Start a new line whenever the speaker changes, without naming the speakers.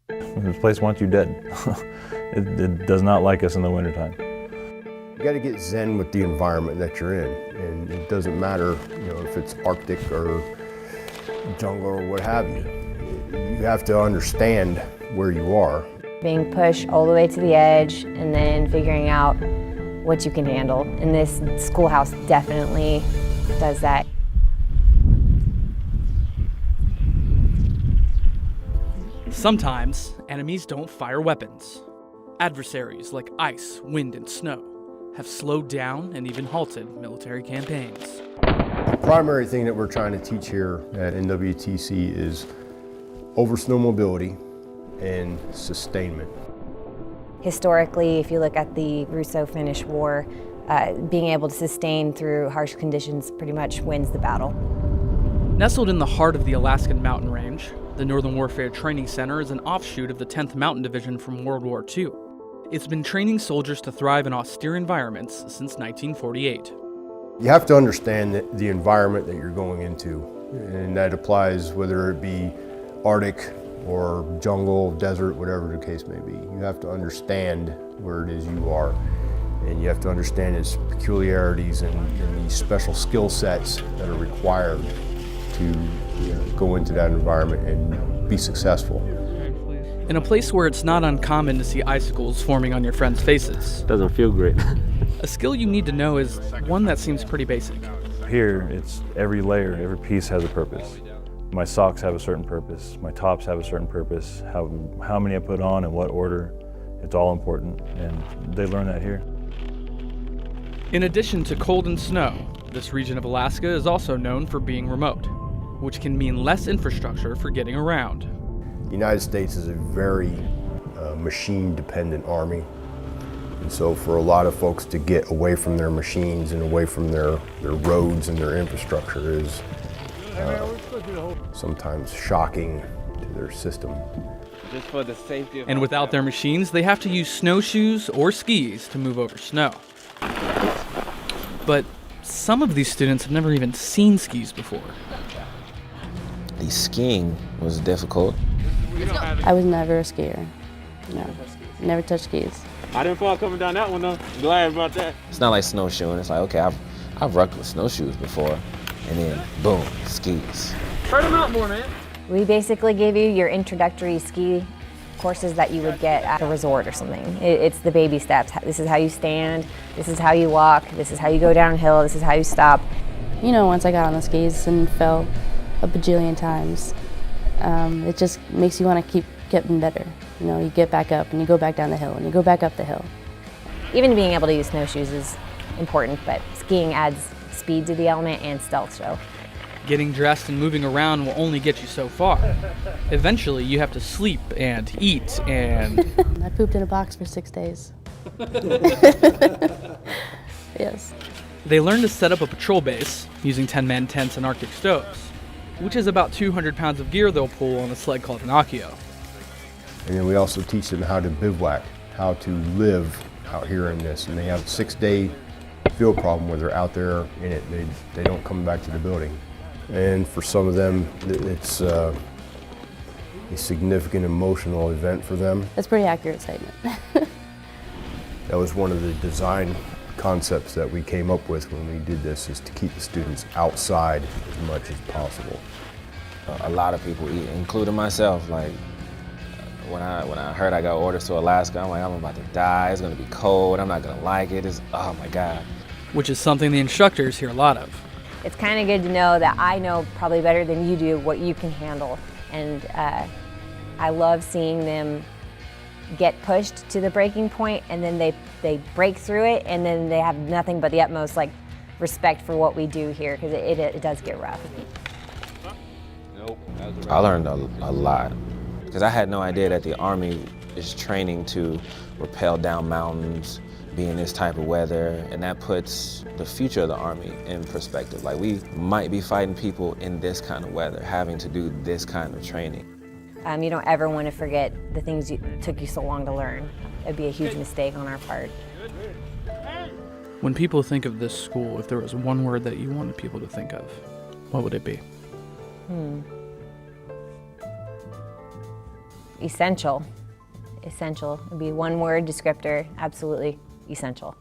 This place wants you dead. It does not like us in the wintertime.
You got to get zen with the environment that you're in, and it doesn't matter, if it's Arctic or jungle or what have you. You have to understand where you are.
Being pushed all the way to the edge and then figuring out what you can handle. And this schoolhouse definitely does that.
Sometimes, enemies don't fire weapons. Adversaries like ice, wind, and snow have slowed down and even halted military campaigns.
The primary thing that we're trying to teach here at NWTC is over snow mobility and sustainment.
Historically, if you look at the Russo-Finnish War, being able to sustain through harsh conditions pretty much wins the battle.
Nestled in the heart of the Alaskan mountain range, the Northern Warfare Training Center is an offshoot of the 10th Mountain Division from World War II. It's been training soldiers to thrive in austere environments since 1948.
You have to understand the environment that you're going into, and that applies whether it be Arctic or jungle, desert, whatever the case may be. You have to understand where it is you are, and you have to understand its peculiarities and these special skill sets that are required to go into that environment and be successful.
In a place where it's not uncommon to see icicles forming on your friends' faces,
Doesn't feel great.
a skill you need to know is one that seems pretty basic.
Here, it's every layer, every piece has a purpose. My socks have a certain purpose. My tops have a certain purpose. How many I put on and what order, it's all important, and they learn that here.
In addition to cold and snow, this region of Alaska is also known for being remote, which can mean less infrastructure for getting around.
The United States is a very machine-dependent army, and so for a lot of folks to get away from their machines and away from their roads and their infrastructure is sometimes shocking to their system.
Just for the safety of
And without their machines, they have to use snowshoes or skis to move over snow. But some of these students have never even seen skis before.
The skiing was difficult.
I was never a skier. No, never touched skis.
I didn't fall coming down that one though. Glad about that.
It's not like snowshoeing. It's like, okay, I've rocked with snowshoes before, and then boom, skis.
Spread them out more, man.
We basically give you your introductory ski courses that you would get at a resort or something. It's the baby steps. This is how you stand, this is how you walk, this is how you go downhill, this is how you stop.
Once I got on the skis and fell a bajillion times, it just makes you want to keep getting better. You get back up and you go back down the hill and you go back up the hill.
Even being able to use snowshoes is important, but skiing adds speed to the element and stealth show.
Getting dressed and moving around will only get you so far. Eventually, you have to sleep and eat and...
I pooped in a box for 6 days. Yes.
They learn to set up a patrol base using 10-man tents and Arctic stoves, which is about 200 pounds of gear they'll pull on a sled called an Akio.
And then we also teach them how to bivouac, how to live out here in this. And they have a 6-day field problem where they're out there in it. They don't come back to the building. And for some of them, it's a significant emotional event for them.
That's a pretty accurate statement.
That was one of the design concepts that we came up with when we did this, is to keep the students outside as much as possible.
A lot of people, including myself, like when I heard I got orders to Alaska, I'm like, I'm about to die. It's gonna be cold. I'm not gonna like it. Oh my God.
Which is something the instructors hear a lot of.
It's kind of good to know that I know probably better than you do what you can handle. And I love seeing them get pushed to the breaking point, and then they break through it, and then they have nothing but the utmost respect for what we do here, because it does get rough.
I learned a lot, because I had no idea that the Army is training to rappel down mountains, be in this type of weather, and that puts the future of the Army in perspective. Like, we might be fighting people in this kind of weather, having to do this kind of training.
You don't ever want to forget the things took you so long to learn. It'd be a huge mistake on our part.
When people think of this school, if there was one word that you wanted people to think of, what would it be?
Essential. Essential would be one word descriptor, absolutely essential.